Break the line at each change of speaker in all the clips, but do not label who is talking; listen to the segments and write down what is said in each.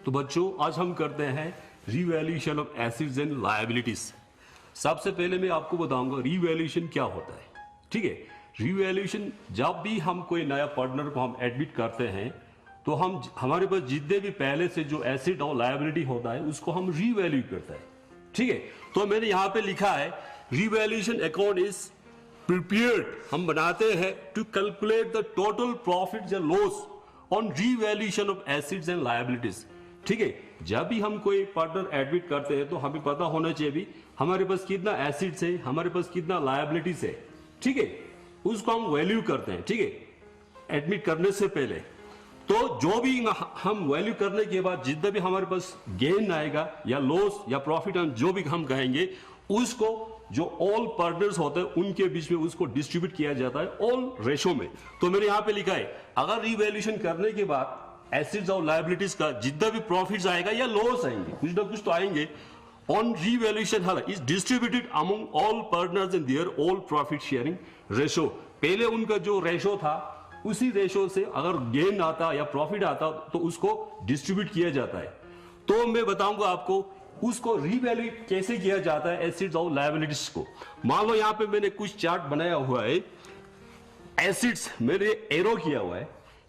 तो बच्चों आज हम करते हैं revaluation of assets and liabilities. सबसे पहले मैं आपको बताऊंगा रीवैल्यूएशन क्या होता है। ठीक है, रीवैल्यूएशन जब भी हम कोई नया पार्टनर को हम एडमिट करते हैं तो हम हमारे पास जितने भी पहले से जो एसेट और लायबिलिटी होता है उसको हम रीवैल्यू करते हैं। ठीक है, तो मैंने यहां पे लिखा है रीवैल्यूएशन अकाउंट इज प्रिपेयर्ड, हम बनाते हैं to calculate the total profit या loss on revaluation of assets and liabilities. ठीक है, जब भी हम कोई पार्टनर एडमिट करते हैं तो हमें पता होना चाहिए भी हमारे पास कितना एसेट्स है, हमारे पास कितना लायबिलिटीज है। ठीक है, उसको हम वैल्यू करते हैं। ठीक है, एडमिट करने से पहले तो जो भी हम वैल्यू करने के बाद जितना भी हमारे पास गेन आएगा या लॉस या प्रॉफिट जो भी हम कहेंगे उसको जो ऑल पार्टनर्स होते हैं उनके बीच में उसको डिस्ट्रीब्यूट किया जाता है ऑल रेशो में। तो मैंने यहां पे लिखा है अगर रीवैल्यूएशन करने के बाद एसेट्स और लायबिलिटीज का जितना भी प्रॉफिट्स आएगा या लॉस आएंगे, कुछ ना कुछ तो आएंगे, on revaluation is distributed among all partners in their all profit sharing ratio. पहले उनका जो रेशो था उसी रेशो से अगर गेन आता या प्रॉफिट आता तो उसको डिस्ट्रीब्यूट किया जाता है। तो मैं बताऊंगा आपको उसको रीवैल्यू कैसे किया जाता है एसेट्स और लायबिलिटीज को। मान लो यहां पे मैंने कुछ चार्ट बनाया हुआ है, एसेट्स मैंने एरो किया हुआ है।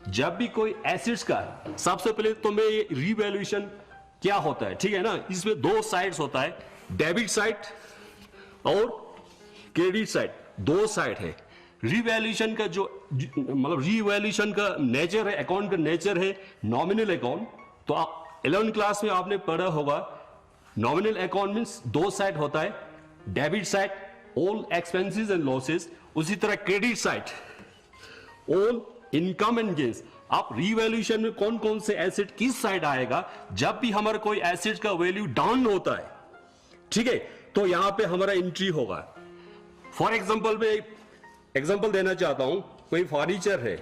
जब भी कोई एसेट्स का सबसे पहले तो मैं ये रीवैल्यूएशन क्या होता है, ठीक है ना, इसमें दो साइड्स होता है, डेबिट साइड और क्रेडिट साइड, दो साइड है। रीवैल्यूएशन का जो मतलब रीवैल्यूएशन का नेचर है, अकाउंट का नेचर है नॉमिनल अकाउंट। तो आप 11th क्लास में आपने पढ़ा होगा नॉमिनल अकाउंट मींस दो साइड होता है, debit side all expenses and losses, उसी तरह credit side all income and gains. आप रीवैल्यूएशन में कौन कौन से एसेट किस साइड आएगा जब भी हमारा कोई एसेट का वैल्यू डाउन होता है। ठीक है, तो यहां पे हमारा एंट्री होगा। फॉर एग्जांपल मैं एग्जांपल देना चाहता हूं, कोई फर्नीचर है,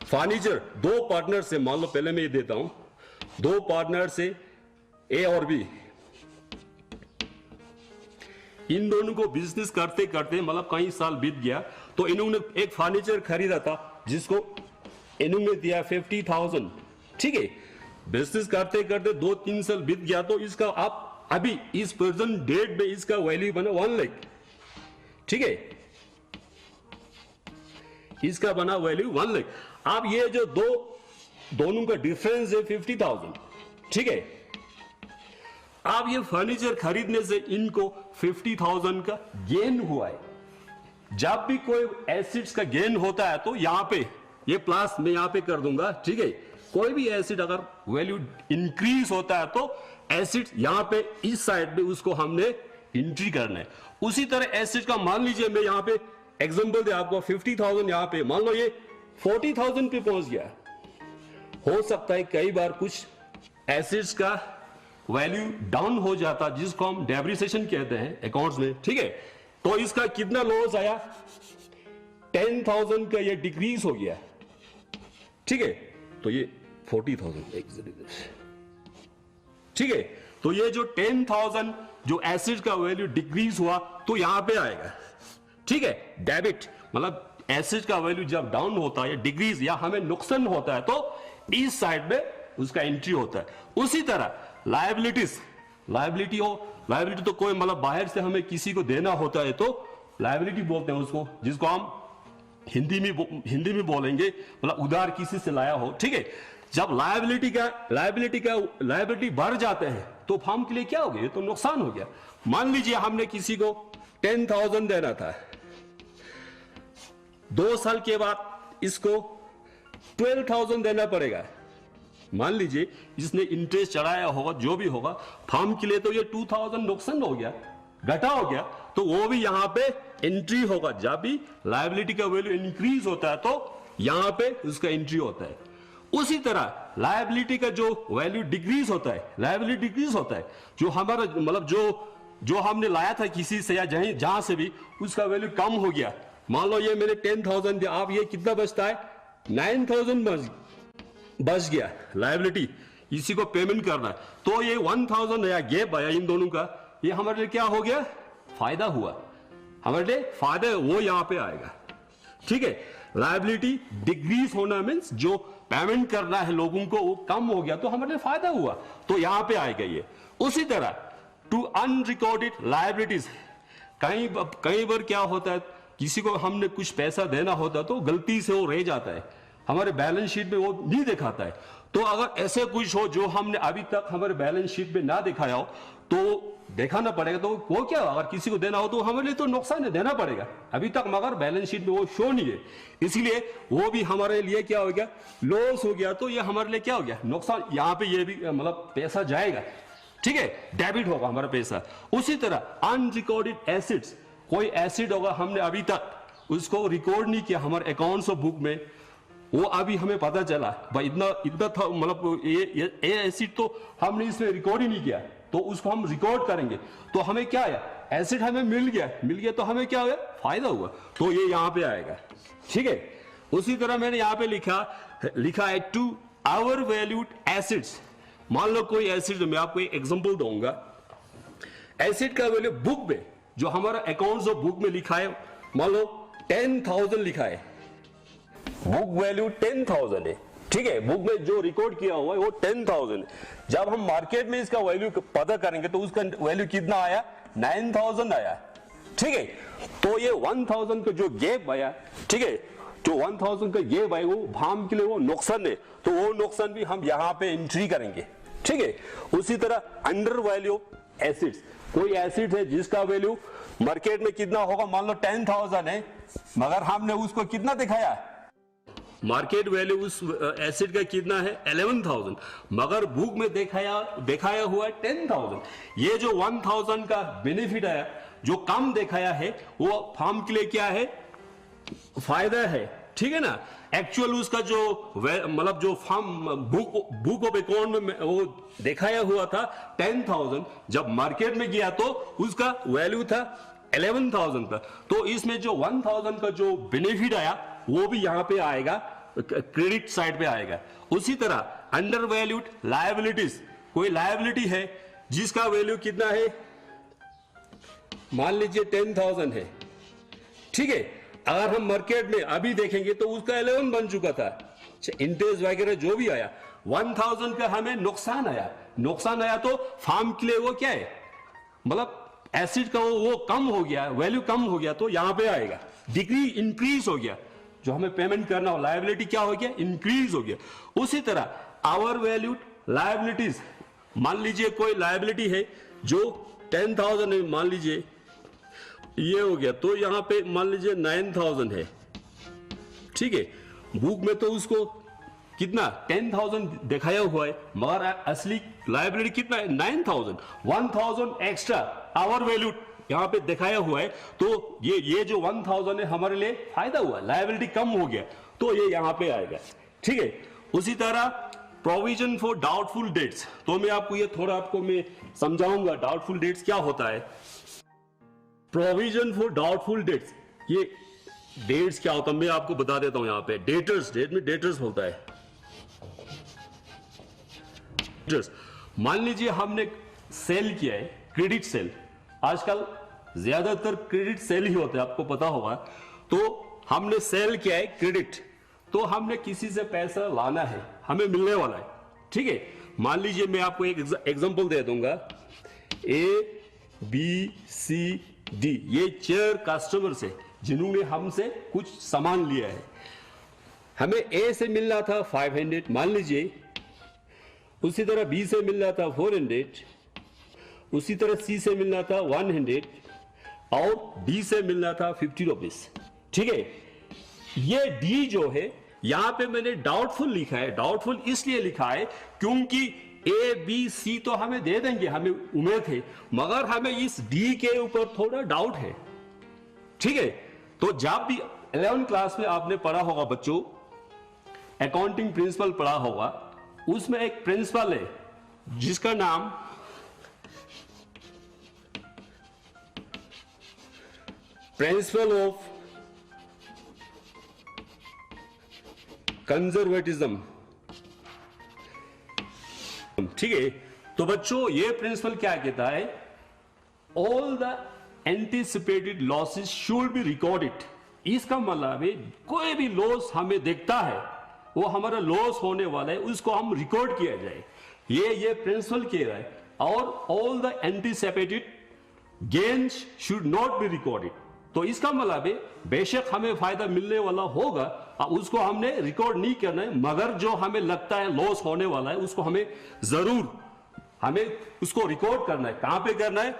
फर्नीचर दो पार्टनर से, मान लो पहले मैं ये देता हूं, दो पार्टनर से ए और बी, इन दोनों को बिजनेस करते करते मतलब कई साल बीत गया तो इन्होंने एक फर्नीचर खरीदा था जिसको इन्होंने दिया 50,000। ठीक है, बिजनेस करते करते 2-3 साल बीत गया तो इसका आप अभी इस प्रेजेंट डेट में इसका वैल्यू बना 1 लाख। ठीक है, इसका बना वैल्यू 1 लाख। अब ये जो दोनों का डिफरेंस है 50,000। ठीक है, अब ये फर्नीचर खरीदने से इनको 50,000 का गेन हुआ है। जब भी कोई एसेट्स का गेन होता है तो यहां पे ये प्लस मैं यहां पे कर दूंगा। ठीक है, कोई भी एसेट अगर वैल्यू इंक्रीज होता है तो एसेट यहां पे इस साइड पे उसको हमने एंट्री करना है। उसी तरह एसेट का मान लीजिए मैं यहां पे एग्जांपल दे आपको 50,000, यहां पे मान लो ये 40,000 पे पहुंच गया। हो सकता है कई बार कुछ एसेट्स का वैल्यू डाउन हो जाता जिसको हम डेप्रिसिएशन कहते हैं अकाउंट्स में। ठीक है, तो इसका कितना लॉस आया, 10,000 का ये डिक्रीज हो गया। ठीक है, तो ये 40,000। ठीक है, तो ये जो 10,000 जो एसेट का वैल्यू डिक्रीज हुआ तो यहां पे आएगा। ठीक है, डेबिट मतलब एसेट का वैल्यू जब डाउन होता है या डिक्रीज या हमें नुकसान होता है तो इस साइड में उसका एंट्री होता है। उसी तरह लायबिलिटी तो कोई मतलब बाहर से हमें किसी को देना होता है तो लायबिलिटी बोलते हैं उसको, जिसको हम हिंदी में बोलेंगे मतलब उधार किसी से लाया हो। ठीक है, जब लायबिलिटी बढ़ जाते हैं तो फर्म के लिए क्या हो गया, ये तो नुकसान हो गया। मान लीजिए हमने किसी को 10,000 देना था, 2 साल के बाद इसको 12,000 देना पड़ेगा। मान लीजिए जिसने इंटरेस्ट चढ़ाया होगा जो भी होगा, फर्म के लिए तो ये 2,000 नुकसान हो गया, घटा हो गया, तो वो भी यहां पे एंट्री होगा। जब भी लायबिलिटी का वैल्यू इंक्रीज होता है तो यहां पे उसका एंट्री होता है। उसी तरह लायबिलिटी का जो वैल्यू डिक्रीज होता है, लायबिलिटी डिक्रीज होता है, जो हमारा मतलब जो हमने लाया था किसी से या जहां से भी उसका वैल्यू कम हो गया। मान लो ये मैंने 10,000 दिया, अब ये कितना बचता है, 9,000 बच गया लायबिलिटी, इसी को पेमेंट करना है। तो ये 1,000 नया गैप आया इन दोनों का, ये हमारे लिए क्या हो गया, फायदा हुआ, हमारे लिए फायदा वो यहां पे आएगा। ठीक है, लायबिलिटी डिक्रीज होना मीन्स जो पेमेंट करना है लोगों को वो कम हो गया तो हमारे लिए फायदा हुआ, तो यहां पे आएगा ये। उसी तरह टू अनरिकॉर्डेड लायबिलिटीज, कई बार क्या होता है किसी को हमने कुछ पैसा देना होता तो गलती से वो रह जाता है, हमारे बैलेंस शीट में वो नहीं दिखाता है। तो अगर ऐसे कुछ हो जो हमने अभी तक हमारे बैलेंस शीट में ना दिखाया हो तो दिखाना पड़ेगा। तो वो क्या, अगर किसी को देना हो तो हमारे लिए तो नुकसान है, देना पड़ेगा अभी तक, मगर बैलेंस शीट में वो शो नहीं है, इसीलिए वो भी हमारे लिए क्या हो गया, लॉस हो गया। तो ये हमारे लिए क्या हो गया, नुकसान। यहाँ पे ये भी मतलब पैसा जाएगा, ठीक है, डेबिट होगा हमारा पैसा। उसी तरह अनरिकॉर्डेड एसेट्स, कोई एसिड होगा हमने अभी तक उसको रिकॉर्ड नहीं किया हमारे अकाउंट्स बुक में, वो अभी हमें पता चला भाई इतना था, मतलब ये एसिड तो हमने इसमें रिकॉर्ड ही नहीं किया, तो उसको हम रिकॉर्ड करेंगे तो हमें क्या आया, एसिड हमें मिल गया तो हमें क्या हुआ, फायदा हुआ, तो ये यहां पे आएगा, ठीक है। उसी तरह मैंने यहां पे लिखा है टू आवर वैल्यूड एसिड्स। मान लो कोई एसिड, मैं आपको एक एग्जांपल दूंगा, एसिड का वैल्यू बुक में, जो हमारा अकाउंट्स बुक में लिखा है, मान लो 10,000 लिखा है, बुक वैल्यू 10,000 है, ठीक है, बुक में जो रिकॉर्ड किया हुआ है वो 10,000 है। जब हम मार्केट में इसका वैल्यू पता करेंगे तो उसका वैल्यू कितना आया, 9,000 आया, ठीक है। तो ये 1,000 का जो गैप आया, ठीक है, जो 1,000 का गैप आया वो हम के लिए वो नुकसान है, तो वो नुकसान भी हम यहाँ पे एंट्री करेंगे, ठीक है। उसी तरह अंडर वैल्यू एसिड्स, कोई एसिड है जिसका वैल्यू मार्केट में कितना होगा, मान लो 10,000 है, मगर हमने उसको कितना दिखाया, मार्केट वैल्यू उस एसिड का कितना है 11,000, मगर बुक में दिखाया हुआ है 10,000। ये जो 1,000 का बेनिफिट आया, जो कम दिखाया है, वो फार्म के लिए क्या है, फायदा है, ठीक है ना। एक्चुअल उसका जो मतलब जो फार्म बुक ऑफ अकाउंट में वो दिखाया हुआ था 10,000, जब मार्केट में गया तो उसका वैल्यू था 11,000 था। तो इसमें जो 1,000 का जो बेनिफिट आया वो भी यहां पे आएगा, क्रेडिट साइड पे आएगा। उसी तरह अंडर वैल्यूड लायबिलिटीज, कोई लायबिलिटी है जिसका वैल्यू कितना है, मान लीजिए 10,000 है, ठीक है, अगर हम मार्केट में अभी देखेंगे तो उसका 11 बन चुका था, इंटरेस्ट वगैरह जो भी आया, 1,000 का हमें नुकसान आया तो फार्म के लिए वो क्या है, मतलब एसिड का वो कम हो गया, वैल्यू कम हो गया, तो यहां पे आएगा। डिग्री इंक्रीज हो गया, जो हमें पेमेंट करना हो, लायबिलिटी क्या हो गया, इंक्रीज हो गया। उसी तरह आवर वैल्यूड लायबिलिटीज, मान लीजिए कोई लायबिलिटी है जो 10,000 है, मान लीजिए ये हो गया, तो यहां पे मान लीजिए 9,000 है, ठीक है, बुक में तो उसको कितना 10,000 दिखाया हुआ है, मगर असली लायबिलिटी कितना है 9,000, 1,000 एक्स्ट्रा आवर वैल्यूड यहां पे दिखाया हुआ है, तो ये जो 1,000 है हमारे लिए फायदा हुआ, लायबिलिटी कम हो गया, तो ये यहां पे आएगा, ठीक है। उसी तरह प्रोविजन फॉर डाउटफुल डेट्स, तो मैं आपको ये थोड़ा आपको मैं समझाऊंगा डाउटफुल डेट्स क्या होता है। प्रोविजन फॉर डाउटफुल डेट्स, ये डेट्स क्या होता है मैं आपको बता देता हूं। यहां पे डेटर्स, डेट में डेटर्स होता है। मान लीजिए हमने सेल किया है, क्रेडिट सेल, आजकल ज्यादातर क्रेडिट सेल ही होते हैं, आपको पता होगा। तो हमने सेल किया है क्रेडिट, तो हमने किसी से पैसा लाना है, हमें मिलने वाला है, ठीक है। मान लीजिए मैं आपको एक एग्जांपल दे दूंगा, ABCD, ये 4 कस्टमर्स है जिन्होंने हमसे कुछ सामान लिया है। हमें A से मिलना था 500 मान लीजिए, उसी तरह B से मिलना था 400, उसी तरह C से मिलना था 100 और D से मिलना था 50 रुपीज, ठीक है। ये D जो है यहां पे मैंने डाउटफुल लिखा है, डाउटफुल इसलिए लिखा है क्योंकि A B C तो हमें दे देंगे, हमें उम्मीद है, मगर हमें इस D के ऊपर थोड़ा डाउट है, ठीक है। तो जब भी 11th क्लास में आपने पढ़ा होगा बच्चों, अकाउंटिंग प्रिंसिपल पढ़ा होगा, उसमें एक प्रिंसिपल है जिसका नाम प्रिंसिपल ऑफ कंजर्वेटिज्म, ठीक है। तो बच्चों ये प्रिंसिपल क्या कहता है, all the anticipated losses should be recorded इसका मतलब है कोई भी लॉस हमें दिखता है वो हमारा लॉस होने वाला है, उसको हम रिकॉर्ड किया जाए, ये प्रिंसिपल कह रहा है। और all the anticipated gains should not be recorded. तो इसका मतलब है बेशक हमें फायदा मिलने वाला होगा, उसको हमने रिकॉर्ड नहीं करना है, मगर जो हमें लगता है लॉस होने वाला है उसको हमें जरूर उसको रिकॉर्ड करना है। कहां पे करना है?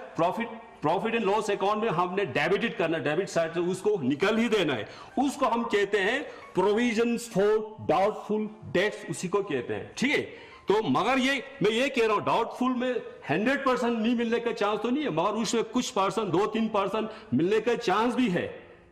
प्रॉफिट एंड लॉस अकाउंट में हमने डेबिटेड करना है, डेबिट साइड से उसको निकल ही देना है। उसको हम कहते हैं प्रोविजंस फॉर डाउटफुल डेट्स, उसी को कहते हैं। ठीक है, तो मगर मैं ये कह रहा हूं डाउटफुल में 100% नहीं मिलने का चांस तो नहीं है, मगर उसमें कुछ परसेंट 2-3% मिलने का चांस भी है।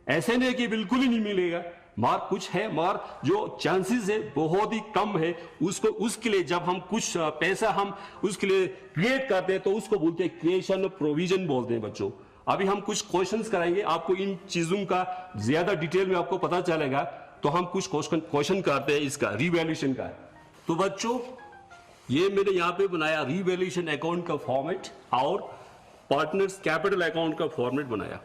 ऐसे नहीं कि बिल्कुल ही नहीं मिलेगा, मगर कुछ है, मगर जो चांसेस है बहुत ही कम है। उसके लिए जब हम कुछ पैसा हम उसके लिए क्रिएट करते हैं तो उसको बोलते हैं क्रिएशन ऑफ प्रोविजन बोलते हैं बच्चों। अभी हम कुछ क्वेश्चंस कराएंगे, आपको इन चीजों का ज्यादा डिटेल में आपको पता चलेगा। तो हम कुछ क्वेश्चन करते हैं इसका रिवैल्यूएशन का। तो बच्चों ये मैंने यहाँ पे बनाया रिवैल्यूएशन अकाउंट का फॉर्मेट और पार्टनर्स कैपिटल अकाउंट का फॉर्मेट बनाया।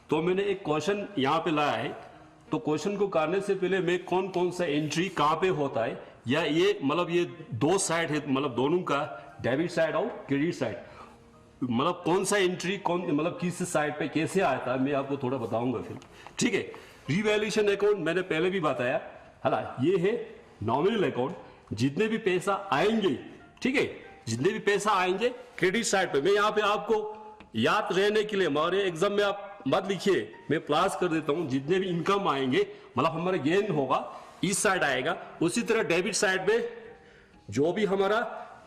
तो मैंने एक क्वेश्चन यहाँ पे लाया है। तो क्वेश्चन को करने से पहले मैं कौन कौन सा एंट्री कहाँ पे होता है, या ये मतलब ये दो साइड है, मतलब दोनों का डेबिट साइड और क्रेडिट साइड, मतलब कौन सा एंट्री कौन मतलब किस साइड पे कैसे आता है मैं आपको थोड़ा बताऊंगा फिर। ठीक है, रिवैल्यूएशन अकाउंट मैंने पहले भी बताया है ना, ये है नॉमिनल अकाउंट। जितने भी पैसा आएंगे, ठीक है, जितने भी पैसा आएंगे क्रेडिट साइड पे, मैं यहाँ पे आपको याद रहने के लिए, हमारे एग्जाम में आप मत लिखिए, मैं प्लस कर देता हूं, जितने भी इनकम आएंगे मतलब हमारा गेन होगा इस साइड आएगा। उसी तरह डेबिट साइड में जो भी हमारा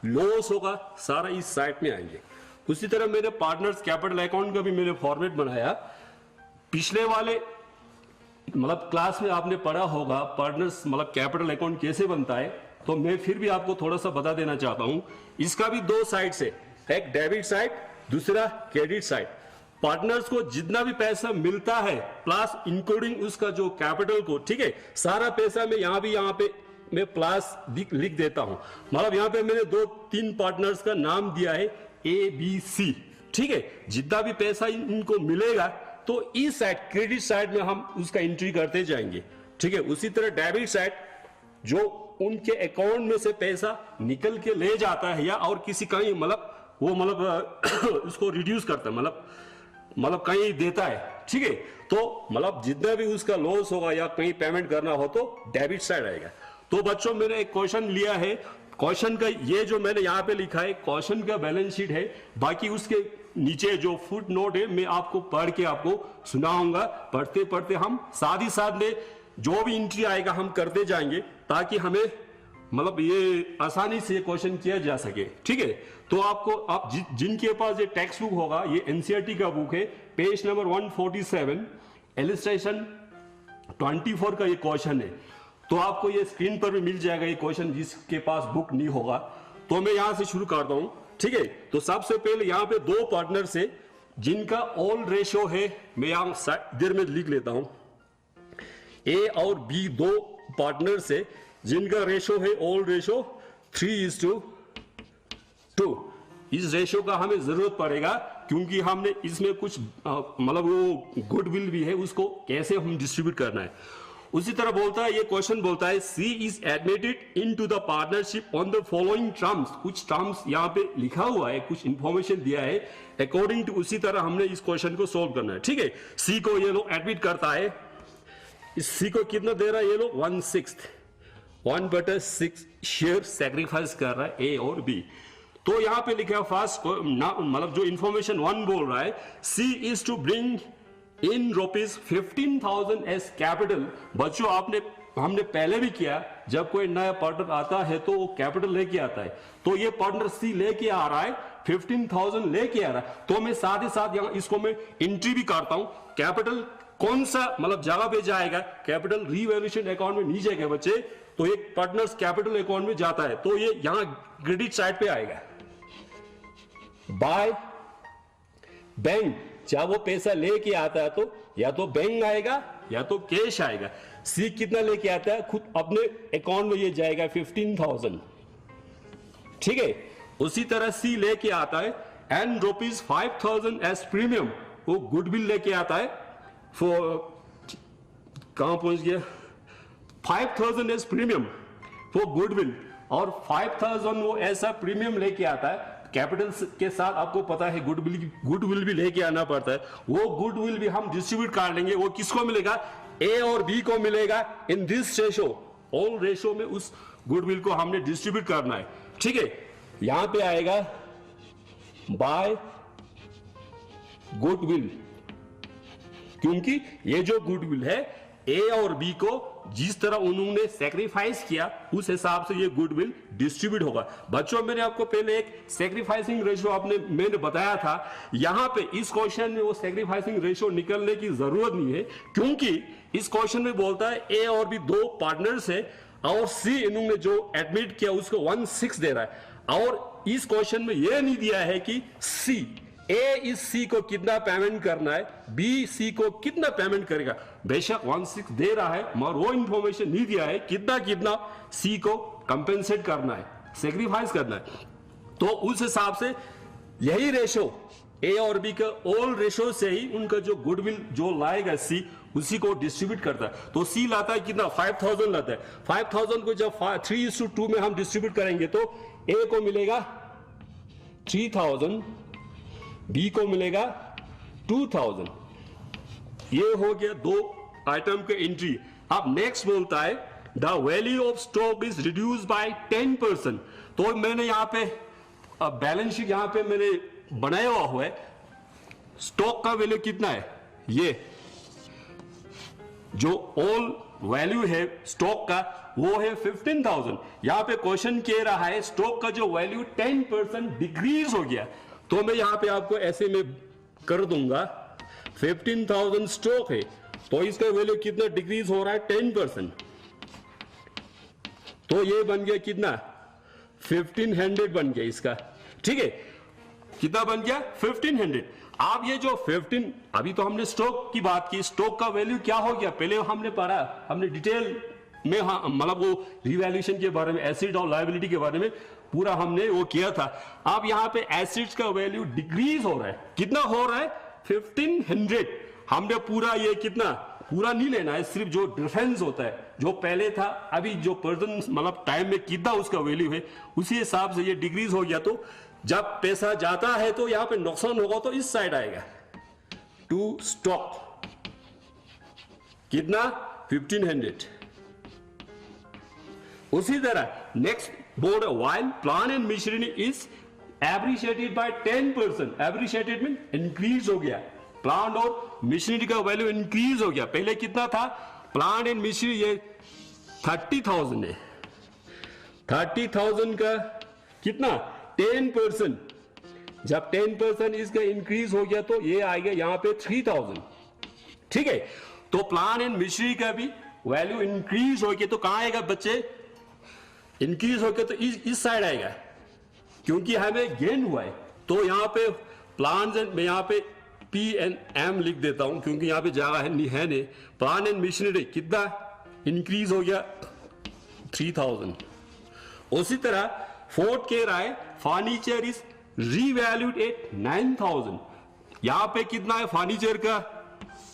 लॉस होगा सारा इस साइड में आएंगे। उसी तरह मेरे पार्टनर्स कैपिटल अकाउंट का भी मैंने फॉर्मेट बनाया। पिछले वाले मतलब क्लास में आपने पढ़ा होगा पार्टनर्स मतलब कैपिटल अकाउंट कैसे बनता है, तो मैं फिर भी आपको थोड़ा सा बता देना चाहता हूं। इसका भी दो साइड से, एक डेबिट साइड, दूसरा क्रेडिट साइड। पार्टनर्स को जितना भी पैसा मिलता है प्लस इंक्लूडिंग उसका जो कैपिटल को, ठीक है, सारा पैसा मैं यहाँ पे मैं प्लस लिख देता हूं। मतलब यहाँ पे मैंने 2-3 पार्टनर्स का नाम दिया है ABC। ठीक है, जितना भी पैसा इनको मिलेगा तो इस साइड क्रेडिट साइड में हम उसका एंट्री करते जाएंगे। ठीक है, उसी तरह डेबिट साइड जो उनके अकाउंट में से पैसा निकल के ले जाता है या और किसी कहीं मतलब वो मतलब उसको रिड्यूस करता है, मतलब कहीं देता है। ठीक है, तो मतलब जितना भी उसका लॉस होगा या कहीं पेमेंट करना हो तो डेबिट साइड आएगा। तो बच्चों मैंने एक क्वेश्चन लिया है, क्वेश्चन का ये जो मैंने यहाँ पे लिखा है क्वेश्चन का बैलेंस शीट है, बाकी उसके नीचे जो फुट नोट है मैं आपको पढ़ के आपको सुनाऊंगा। पढ़ते पढ़ते हम साथ ही साथ में जो भी एंट्री आएगा हम करते जाएंगे ताकि हमें मतलब ये आसानी से क्वेश्चन किया जा सके। ठीक है, तो आप जिनके पास ये टेक्स्ट बुक होगा, ये एनसीईआरटी का बुक है, पेज नंबर 147 इलस्ट्रेशन 24 का ये क्वेश्चन है। तो आपको ये स्क्रीन पर भी मिल जाएगा ये क्वेश्चन, जिसके पास बुक नहीं होगा। तो मैं यहां से शुरू करता हूं। ठीक है, तो सबसे पहले यहाँ पे दो पार्टनर से जिनका ऑल रेशियो है, मैं यहां देर में लिख लेता हूं। ए और बी दो पार्टनर से जिनका रेशियो है ऑल रेशियो 3:2। इस रेशियो का हमें जरूरत पड़ेगा क्योंकि हमने इसमें कुछ मतलब वो गुडविल भी है, उसको कैसे हम डिस्ट्रीब्यूट करना है। उसी तरह बोलता है ये क्वेश्चन बोलता है C is admitted into the partnership on the following terms. कुछ टर्म्स यहाँ पे लिखा हुआ है, कुछ इंफॉर्मेशन दिया है अकॉर्डिंग टू, उसी तरह हमने इस क्वेश्चन को सोल्व करना है। ठीक है, सी को ये लोग एडमिट करता है, इस सी को कितना दे रहा है ये लोग 1/6 शेयर सैक्रिफाइस कर रहा है ए और बी। तो यहां पे लिखा है फर्स्ट मतलब जो इंफॉर्मेशन 1 बोल रहा है C is to bring in ₹15,000 as capital. बच्चों हमने पहले भी किया, जब कोई नया पार्टनर आता है तो वो कैपिटल लेके आता है। तो ये पार्टनर सी लेके आ रहा है 15,000 लेके आ रहा है, तो मैं साथ ही साथ यहाँ इसको मैं एंट्री भी करता हूं। कैपिटल कौन सा मतलब जगह पे जाएगा, कैपिटल रिवैल्यूएशन अकाउंट में नहीं जाएगा बच्चे, तो एक पार्टनर्स कैपिटल अकाउंट में जाता है, तो ये यहां क्रेडिट साइड पे आएगा। बाय बैंक, जब वो पैसा लेके आता है तो या तो बैंक आएगा या तो कैश आएगा। सी कितना लेके आता है, खुद अपने अकाउंट में ये जाएगा 15,000। ठीक है, उसी तरह सी लेके आता है एंड ₹5,000 एज प्रीमियम, वो गुडविल लेके आता है कहां पहुंच गया, 5000 एज प्रीमियम फॉर गुडविल, और 5000 वो ऐसा प्रीमियम लेके आता है कैपिटल के साथ, आपको पता है गुडविल भी लेके आना पड़ता है, वो गुडविल भी हम डिस्ट्रीब्यूट कर लेंगे, वो किसको मिलेगा, ए और बी को मिलेगा in this ratio, all ratio में उस गुडविल को हमने डिस्ट्रीब्यूट करना है, ठीक है। यहां पे आएगा बाय गुडविल, क्योंकि ये जो गुडविल है ए और बी को जिस तरह उन्होंने सेक्रीफाइस किया उस हिसाब से ये गुडविल डिस्ट्रीब्यूट होगा। बच्चों मैंने आपको पहले एक सेक्रीफाइसिंग रेशियो मैंने बताया था, यहां पे इस क्वेश्चन में वो सेक्रीफाइसिंग रेशियो निकलने की जरूरत नहीं है, क्योंकि इस क्वेश्चन में बोलता है ए और बी दो पार्टनर्स है और सी इन्होंने जो एडमिट किया उसको 1/6 दे रहा है, और इस क्वेश्चन में यह नहीं दिया है कि सी ए इस सी को कितना पेमेंट करना है, बी सी को कितना पेमेंट करेगा। बेशक 1/6 दे रहा है मगर वो इंफॉर्मेशन नहीं दिया है कितना कितना सी को कंपेंसेट करना है, सेक्रीफाइस करना है। तो उस हिसाब से यही रेशो ए और बी का ऑल रेशो से ही उनका जो गुडविल जो लाएगा सी उसी को डिस्ट्रीब्यूट करता है। तो सी लाता है कितना, 5000 लाता है। 5000 को जब 3:2 में हम डिस्ट्रीब्यूट करेंगे तो ए को मिलेगा 3000, बी को मिलेगा 2000। ये हो गया दो आइटम का एंट्री। अब नेक्स्ट बोलता है the value of stock is reduce by 10%। तो मैंने यहां पे बैलेंस शीट यहां पे मैंने बनाया हुआ है, स्टॉक का वैल्यू कितना है, ये जो ऑल वैल्यू है स्टॉक का वो है 15,000। यहां पे क्वेश्चन कह रहा है स्टॉक का जो वैल्यू 10% डिक्रीज हो गया, तो मैं यहां पे आपको ऐसे में कर दूंगा 15,000 स्टॉक है तो इसका वैल्यू कितना डिक्रीज हो रहा है, 10%। तो ये बन गया कितना, 1500 बन गया इसका, ठीक है। कितना बन गया, 1500। आप ये जो 15, अभी तो हमने स्टॉक की बात की, स्टॉक का वैल्यू क्या हो गया पहले हमने पढ़ा, हमने डिटेल में, हाँ मतलब वो रिवैल्यूएशन के बारे में, एसेट और लायबिलिटी के बारे में पूरा हमने वो किया था। अब यहां पे एसेट्स का वैल्यू डिक्रीज हो रहा है, कितना हो रहा है, 1500। हमने पूरा ये कितना पूरा नहीं लेना है, सिर्फ जो डिफरेंस होता है जो पहले था अभी जो प्रेजेंट मतलब टाइम में कितना उसका वैल्यू है उसी हिसाब से ये डिक्रीज हो गया। तो जब पैसा जाता है तो यहां पे नुकसान होगा तो इस साइड आएगा टू स्टॉक, कितना 1500। उसी तरह next board while plant and machinery is appreciated by 10%। Appreciated mean increase हो गया, प्लांट और मशीनरी का वैल्यू इंक्रीज हो गया। पहले कितना था, प्लांट एंड मशीनरी ये 30,000 है, 30,000 का कितना 10%, जब 10% इसका इंक्रीज हो गया तो ये आएगा यहां पे 3000, ठीक है। तो प्लांट एंड मशीनरी का भी वैल्यू इंक्रीज हो गया तो कहां आएगा बच्चे, इंक्रीज हो गया तो इस साइड आएगा क्योंकि हमें गेन हुआ है। तो यहां पे प्लांट एंड, मैं यहां पे P&M लिख देता हूं क्योंकि यहां पे जगह है नहीं। प्लांट एंड मशीनरी कितना इंक्रीज हो गया 3000। उसी तरह फोर्थ कह रहा है फर्नीचर इज रीवैल्यूड एट 9000। यहां पे कितना है, फर्नीचर का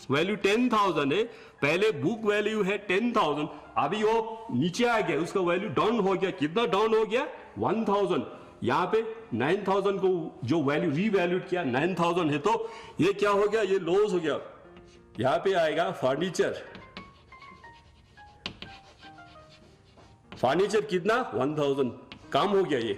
वैल्यू 10,000 है, पहले बुक वैल्यू है 10,000, अभी वो नीचे आ गया, उसका वैल्यू डाउन हो गया, कितना डाउन हो गया 1000। यहां पे 9000 को जो वैल्यू रीवैल्यूड किया 9000 है तो ये क्या हो गया, ये लॉस हो गया। यहां पे आएगा फर्नीचर, फर्नीचर कितना 1000 कम हो गया ये,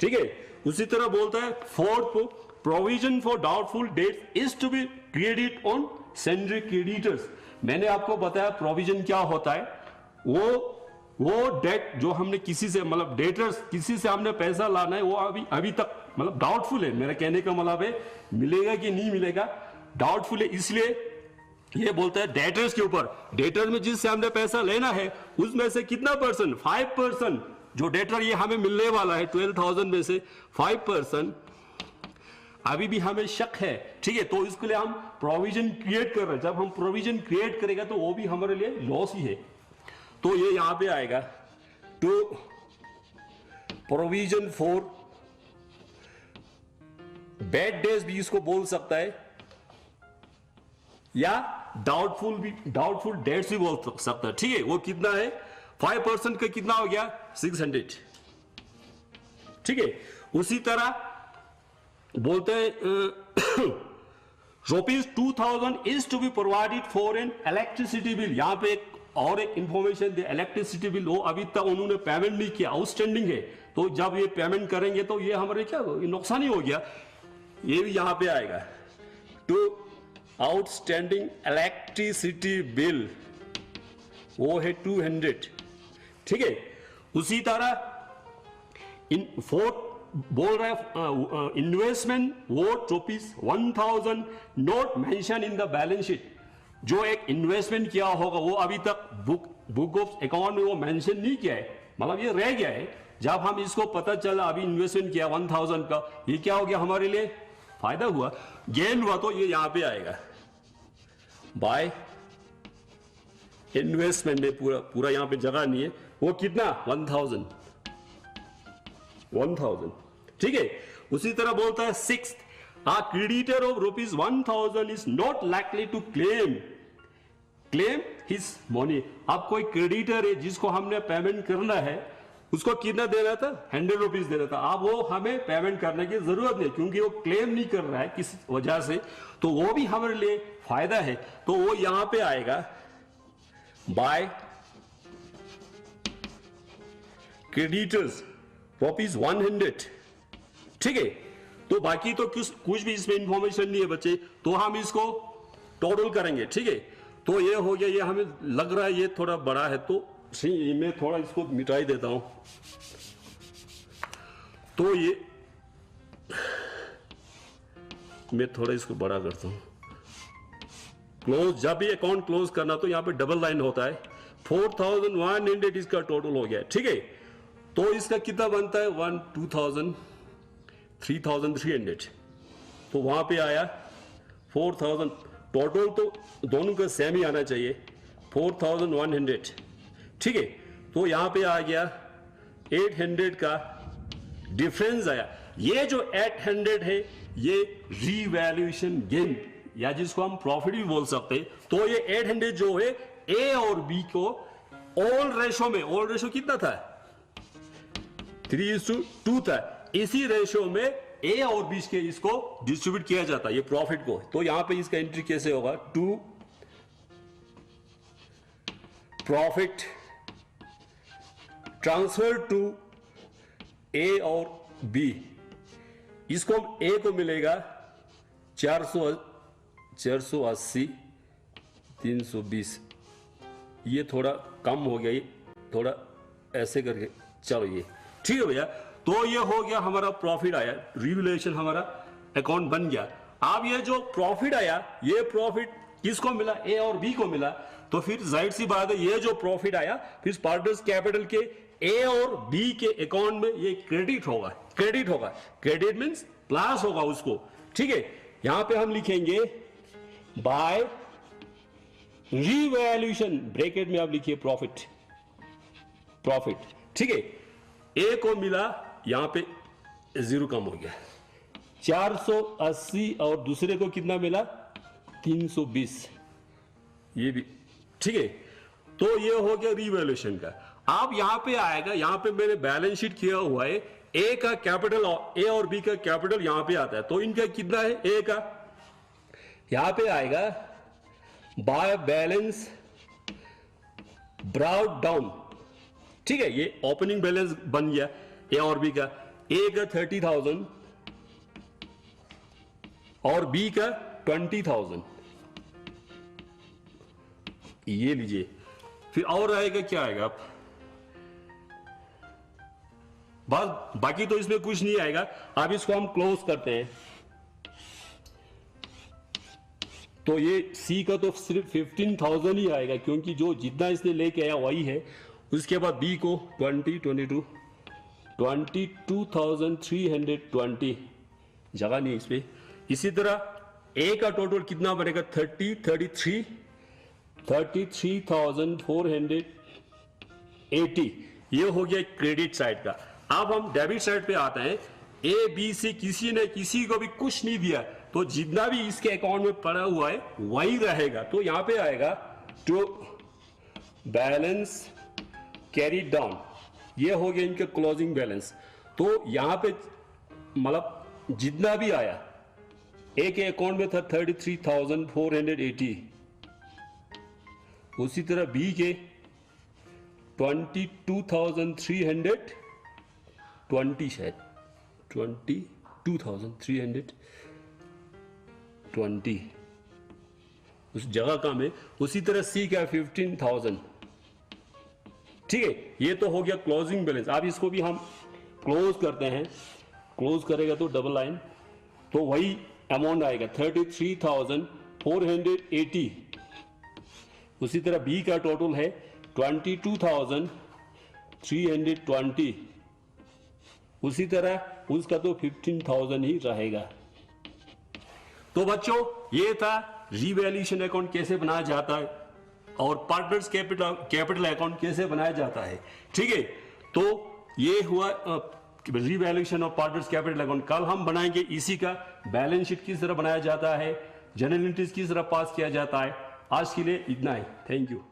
ठीक है। उसी तरह बोलता है fourth provision for doubtful debt is to be credit on sundry creditors. मैंने आपको बताया प्रोविजन क्या होता है, वो डेट जो हमने किसी से मतलब डेटर्स किसी से हमने पैसा लाना है वो अभी तक मतलब डाउटफुल है, मेरा कहने का मतलब है मिलेगा कि नहीं मिलेगा, डाउटफुल है, इसलिए ये बोलता है डेटर्स के ऊपर, डेटर में जिससे हमने पैसा लेना है उसमें से कितना परसेंट, 5%। जो डेटर ये हमें मिलने वाला है 12,000 में से 5% अभी भी हमें शक है, ठीक है। तो इसके लिए हम प्रोविजन क्रिएट कर रहे हैं, जब हम प्रोविजन क्रिएट करेगा तो वो भी हमारे लिए लॉस ही है। तो ये यहां पे आएगा to provision for bad debts भी इसको बोल सकता है, या डाउटफुल डेट्स भी बोल सकता है, ठीक है। वो कितना है 5% का कितना हो गया 600, ठीक है। उसी तरह बोलते हैं ₹2000 is to be provided for an electricity bill. यहां पे और एक इंफॉर्मेशन दे, इलेक्ट्रिसिटी बिल वो अभी तक उन्होंने पेमेंट नहीं किया, आउटस्टैंडिंग है। तो जब ये पेमेंट करेंगे तो ये हमारे क्या नुकसान ही हो गया, ये भी यहां पे आएगा। टू आउटस्टैंडिंग इलेक्ट्रिसिटी बिल वो है 200, ठीक है। उसी तरह बोल रहा है इन्वेस्टमेंट वो ₹1000 not mention in the balance sheet. जो एक इन्वेस्टमेंट किया होगा वो अभी तक बुक ऑफ अकाउंट में वो मेंशन नहीं किया है, मतलब ये रह गया है। जब हम इसको पता चला अभी इन्वेस्टमेंट किया 1000 का, ये क्या हो गया हमारे लिए फायदा हुआ, गेन हुआ, तो ये यहां पे आएगा बाय इन्वेस्टमेंट में पूरा यहां पे जगह नहीं है, वो कितना 1000, ठीक है। उसी तरह बोलता है 6th, a creditor of ₹1000 is not likely to claim his money। अब कोई क्रेडिटर है जिसको हमने पेमेंट करना है, उसको कितना देना था ₹100 देना था। अब वो हमें पेमेंट करने की जरूरत नहीं क्योंकि वो क्लेम नहीं कर रहा है किस वजह से, तो वो भी हमारे लिए फायदा है। तो वो यहां पे आएगा बाय क्रेडिटर्स ₹100, ठीक है। तो बाकी तो कुछ भी इसमें इंफॉर्मेशन नहीं है बच्चे, तो हम इसको टोटल करेंगे, ठीक है। तो ये हो गया, ये हमें लग रहा है ये थोड़ा बड़ा है, तो मैं थोड़ा इसको मिटाई देता हूं। तो ये मैं थोड़ा इसको बड़ा करता हूं। क्लोज, जब भी अकाउंट क्लोज करना तो यहां पे डबल लाइन होता है। 4100 इसका टोटल हो गया, ठीक है। तो इसका कितना बनता है 3300, तो वहां पे आया 4000। टोटल तो दोनों का सेम ही आना चाहिए 4100, ठीक है। तो यहां पे आ गया 800 का डिफरेंस आया। ये जो 800 है ये रीवैल्यूएशन गेन या जिसको हम प्रॉफिट भी बोल सकते हैं। तो ये 800 जो है ए और बी को ओल्ड रेशो कितना था 3:2 था। इसी रेशो में ए और बी के इसको डिस्ट्रीब्यूट किया जाता है ये प्रॉफिट को। तो यहां पे इसका एंट्री कैसे होगा, टू प्रॉफिट ट्रांसफर टू ए और बी। इसको ए को मिलेगा 480 320, ये थोड़ा कम हो गया, ये थोड़ा ऐसे करके चलो ये ठीक है भैया। तो ये हो गया हमारा प्रॉफिट आया, रिवैल्यूएशन हमारा अकाउंट बन गया। अब ये जो प्रॉफिट आया ये प्रॉफिट किसको मिला, ए और बी को मिला। तो फिर जाहिर सी बात है ये जो प्रॉफिट आया फिर पार्टनर्स कैपिटल के ए और बी के अकाउंट में ये क्रेडिट होगा। क्रेडिट मींस प्लस होगा उसको, ठीक है। यहां पे हम लिखेंगे बाय रिवैल्यूएशन, ब्रैकेट में आप लिखिए प्रॉफिट, ठीक है। ए को मिला, यहां पे जीरो कम हो गया 480 और दूसरे को कितना मिला 320, ये भी ठीक है। तो ये हो गया रिवैल्यूएशन का। अब यहां पे आएगा, यहां पे मैंने बैलेंस शीट किया हुआ है, ए का कैपिटल ए और बी का कैपिटल यहां पे आता है। तो इनका कितना है, ए का यहां पे आएगा बाय बैलेंस ब्राउट डाउन, ठीक है। ये ओपनिंग बैलेंस बन गया ए और बी का। ए का 30,000 और बी का 20,000, ये लीजिए। फिर और आएगा, क्या आएगा आप बस, बाकी तो इसमें कुछ नहीं आएगा। अब इसको हम क्लोज करते हैं। तो ये सी का तो सिर्फ 15,000 ही आएगा क्योंकि जो जितना इसने लेके आया वही है। उसके बाद बी को 22,320 जगह नहीं इस पे। इसी तरह ए का टोटल कितना बनेगा 33,480, ये हो गया क्रेडिट साइड का। अब हम डेबिट साइड पे आते हैं। ए बी सी किसी ने किसी को भी कुछ नहीं दिया, तो जितना भी इसके अकाउंट में पड़ा हुआ है वही रहेगा। तो यहां पे आएगा टू बैलेंस कैरी डाउन, ये हो गया इनका क्लोजिंग बैलेंस। तो यहां पे मतलब जितना भी आया, एक अकाउंट में था 33,480, उसी तरह बी के 22,320 शायद 22,320 उस जगह का में, उसी तरह सी का 15,000। ठीक है, ये तो हो गया क्लोजिंग बैलेंस। अब इसको भी हम क्लोज करते हैं, क्लोज करेगा तो डबल लाइन, तो वही अमाउंट आएगा 33,480। उसी तरह बी का टोटल है 22,320, उसी तरह उसका तो 15,000 ही रहेगा। तो बच्चों ये था रिवैल्यूएशन अकाउंट कैसे बनाया जाता है और पार्टनर्स कैपिटल अकाउंट कैसे बनाया जाता है। ठीक है, तो ये हुआ revaluation of partners capital account. कल हम बनाएंगे इसी का बैलेंस शीट किस तरह बनाया जाता है, जर्नल एंट्रीज किस तरह पास किया जाता है। आज के लिए इतना ही, थैंक यू।